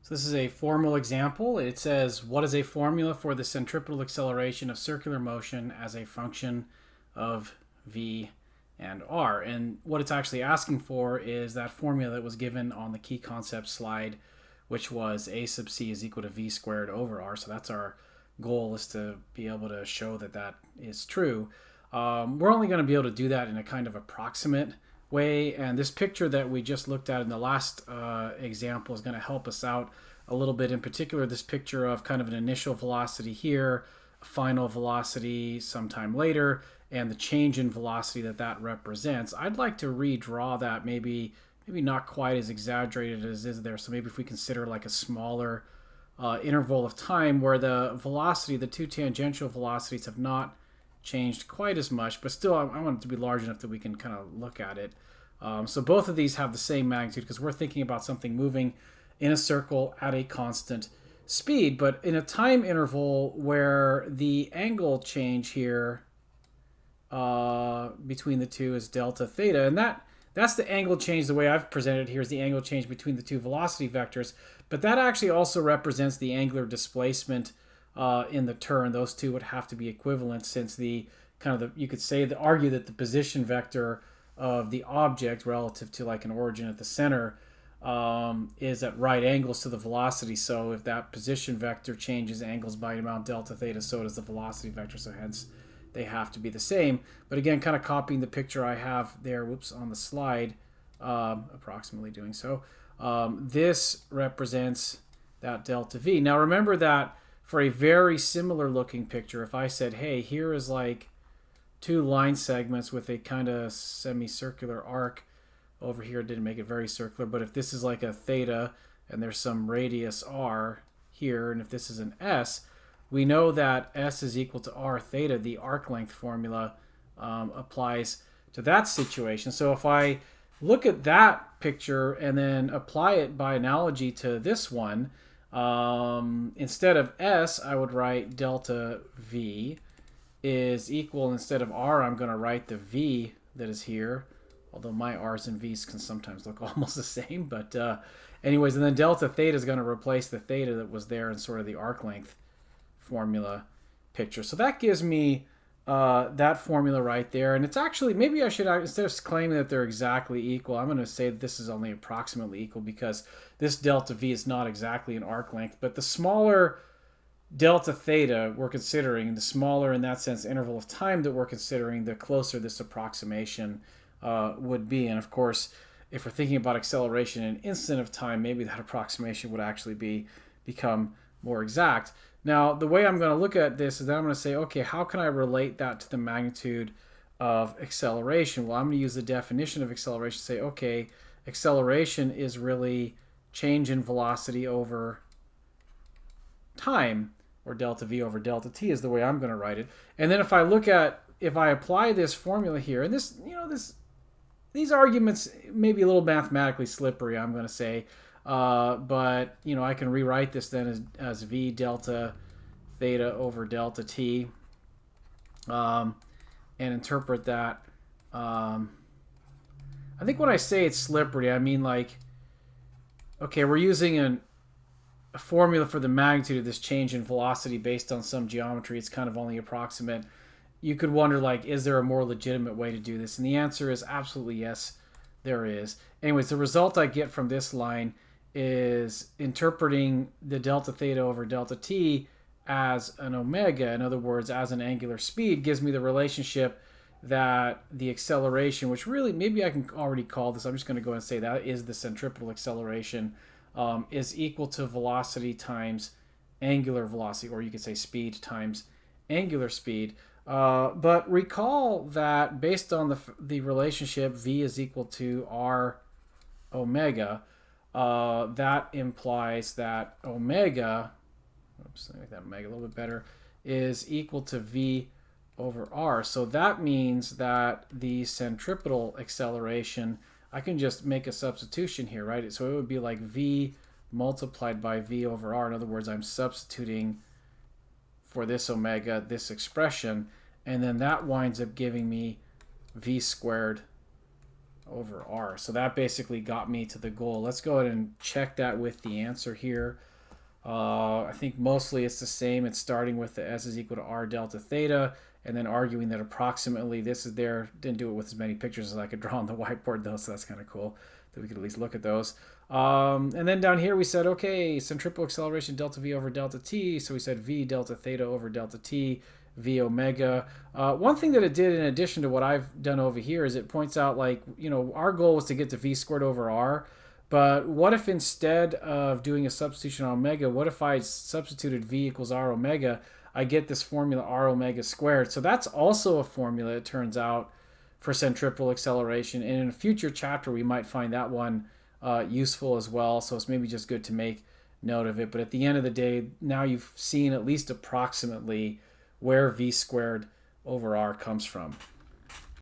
So this is a formal example. It says, what is a formula for the centripetal acceleration of circular motion as a function of v and r? And what it's actually asking for is that formula that was given on the key concept slide, which was a sub c is equal to v squared over r. So that's our goal, is to be able to show that that is true. We're only going to be able to do that in a kind of approximate way, and this picture that we just looked at in the last example is going to help us out a little bit. In particular, this picture of kind of an initial velocity here, a final velocity sometime later, and the change in velocity that that represents. I'd like to redraw that, maybe not quite as exaggerated as is there. So maybe if we consider like a smaller interval of time where the velocity, the two tangential velocities, have not changed quite as much, but still I want it to be large enough that we can kind of look at it. So both of these have the same magnitude because we're thinking about something moving in a circle at a constant speed, but in a time interval where the angle change here between the two is delta theta, and that's the angle change. The way I've presented it here is the angle change between the two velocity vectors, but that actually also represents the angular displacement in the turn. Those two would have to be equivalent, since the you could say, argue that the position vector of the object relative to like an origin at the center is at right angles to the velocity. So if that position vector changes angles by amount delta theta, so does the velocity vector. So hence they have to be the same. But again, kind of copying the picture I have there, on the slide, approximately doing so. This represents that delta v. Now remember that for a very similar looking picture, if I said, hey, here is like two line segments with a kind of semicircular arc over here, didn't make it very circular, but if this is like a theta and there's some radius r here, and if this is an s, we know that s is equal to r theta. The arc length formula applies to that situation. So if I look at that picture and then apply it by analogy to this one, instead of s, I would write delta v is equal, instead of r, I'm going to write the v that is here, although my r's and v's can sometimes look almost the same. But anyways, and then delta theta is going to replace the theta that was there in sort of the arc length formula picture. So that gives me that formula right there. And it's actually, maybe I should, instead of claiming that they're exactly equal, I'm going to say that this is only approximately equal, because this delta v is not exactly an arc length. But the smaller delta theta we're considering, the smaller in that sense interval of time that we're considering, the closer this approximation would be. And of course, if we're thinking about acceleration in an instant of time, maybe that approximation would actually become more exact. Now, the way I'm going to look at this is that I'm going to say, okay, how can I relate that to the magnitude of acceleration? Well, I'm going to use the definition of acceleration to say, okay, acceleration is really change in velocity over time, or delta v over delta t is the way I'm going to write it. And then if I apply this formula here, and these arguments may be a little mathematically slippery, I'm going to say, but I can rewrite this then as v delta theta over delta t, and interpret that. I think when I say it's slippery, I mean like, okay, we're using a formula for the magnitude of this change in velocity based on some geometry. It's kind of only approximate. You could wonder, like, is there a more legitimate way to do this? And the answer is absolutely yes, there is. Anyways, the result I get from this line is interpreting the delta theta over delta t as an omega, in other words, as an angular speed, gives me the relationship that the acceleration, which really, maybe I can already call this, I'm just going to go and say that is the centripetal acceleration, is equal to velocity times angular velocity, or you could say speed times angular speed. But recall that based on the relationship v is equal to r omega, that implies that omega, oops, let me make that omega a little bit better, is equal to v over r. So that means that the centripetal acceleration, I can just make a substitution here, right? So it would be like v multiplied by v over r. In other words, I'm substituting for this omega this expression, and then that winds up giving me v squared over r. So that basically got me to the goal. Let's go ahead and check that with the answer here. I think mostly it's the same. It's starting with the s is equal to r delta theta, and then arguing that approximately this is there. Didn't do it with as many pictures as I could draw on the whiteboard though, so that's kind of cool that we could at least look at those. And then down here we said, okay, centripetal acceleration delta v over delta t. So we said v delta theta over delta t, v omega. One thing that it did in addition to what I've done over here is it points out, like, you know, our goal was to get to v squared over r. But what if instead of doing a substitution on omega, what if I substituted v equals r omega, I get this formula r omega squared. So that's also a formula, it turns out, for centripetal acceleration. And in a future chapter, we might find that one useful as well. So it's maybe just good to make note of it. But at the end of the day, now you've seen at least approximately where v squared over r comes from.